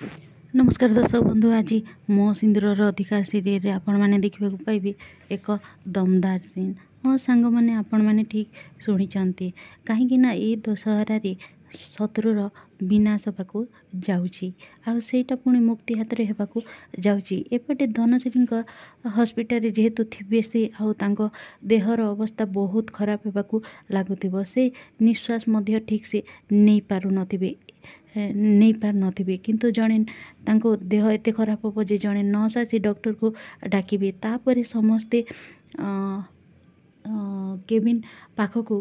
नमस्कार दर्शक बंधु, आज मो सिंदूर अधिकार सीरियल आपण मैंने देखा पाइबे एक दमदार सीन। हाँ सांग मैंने आपण मैंने ठीक शुणी कहीं ये दशहरा शत्रुर विनाश होगा जाऊँगी आईटा पुणी मुक्ति हाथ में होगा जापटे धनश्री हस्पिटाल जेहेतु थे से देहर अवस्था बहुत खराब होगा लगुव से निश्वास ठीक से नहीं पार नथिबे किंतु जड़े देह एत खराब हम जे जड़े नर्स आसी डॉक्टर को डाकिबे तापर समस्ते केबिन पाखक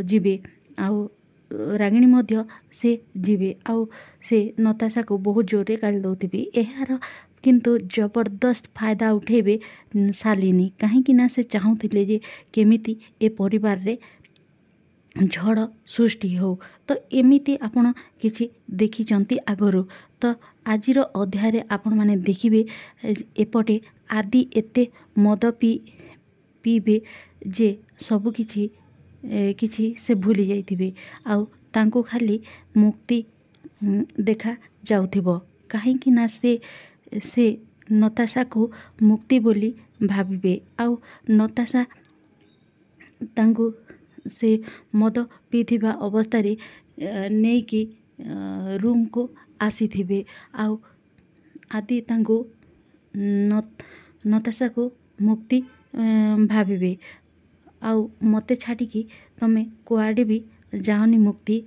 जीवे आउ रागिणी मध्य से जीवे आउ से नताशा को बहुत जोर रे गाली दौथिबे यार किंतु जबरदस्त फायदा उठेबे शालिनी कहीं से चाहूले जे केमिति ए परिवार रे झड़ सृष्टि हो। तो एमिति आपण किछि देखिचंती आगरू तो आजिर अध्याय आपण माने देखिबे एपटे आदि एते मद पीबे जे सब किछि किछि से भूली जाइथिबे आउ तांको खाली मुक्ति देखा जाउथिबो काहेकि ना से नताशा को मुक्ति बोली भाबिबे आउ नताशा तांको से मद पीथिबा अवस्था रे नेकी रूम को आसीथिबे आउ आदि तांको नताशा को मुक्ति भाबिबे आउ मते छाड़िकी तमे कुआडे भी जाओनी मुक्ति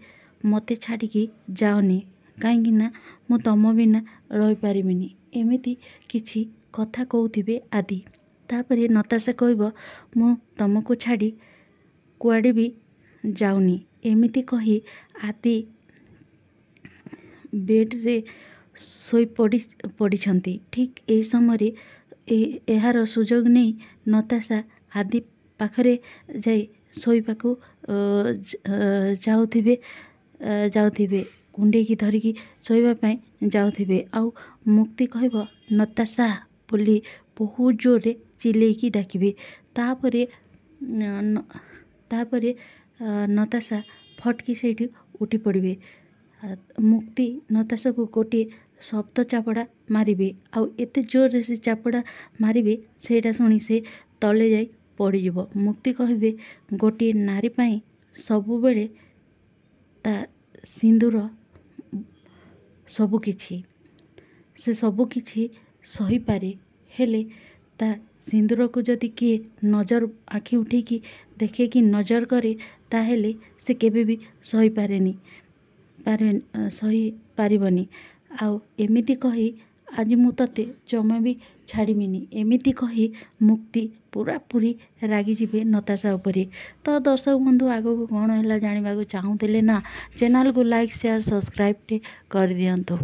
मते छाड़िकी जाओनी कहीं मु तम बिना रही पारिबिनी एमिति किछि कथा कहूथिबे आदि तापरे नताशा कहब मु तमको छाड़ी कुआडे भी जाऊनी एमिति कही आदि बेड रे सोई पड़ी ठीक ए समय यार सुजोग नहीं नताशा आदि पाखरे जाई शोइबाकू जाउथिबे कुंडे की धरिकी शोइबा जाउथिबे आउ मुक्ति कहब नताशा बोली बहुत जोर रे चिलेकी डाकिबे तापरे नताशा फटकी से उठी पड़े मुक्ति नताशा को गोटे शब्द चापड़ा मारिबे आउ एते जोर से चापड़ा मारिबे सेटा शुणी से तले जाई पड़ीजिव मुक्ति कहबे गोटे नारी पाई सबु बेले ता सिंदूर सबुकिछि से सबुकिछि सही पारे हेले ता सिंदूर को जदि किए नजर आखि उठेकी देखे कि नजर करे ताहेले से केबे भी सही पारिबनी आउ एमिति कही आज मु तते जमा भी छाड़ीमिनी एमिति कही मुक्ति पूरा पूरी रागी जीवे नताशा उपरे। तो दर्शक बंधु आगो कौन है जानवा चाहूले ना चैनल को लाइक शेयर सब्सक्राइब कर दियंतु।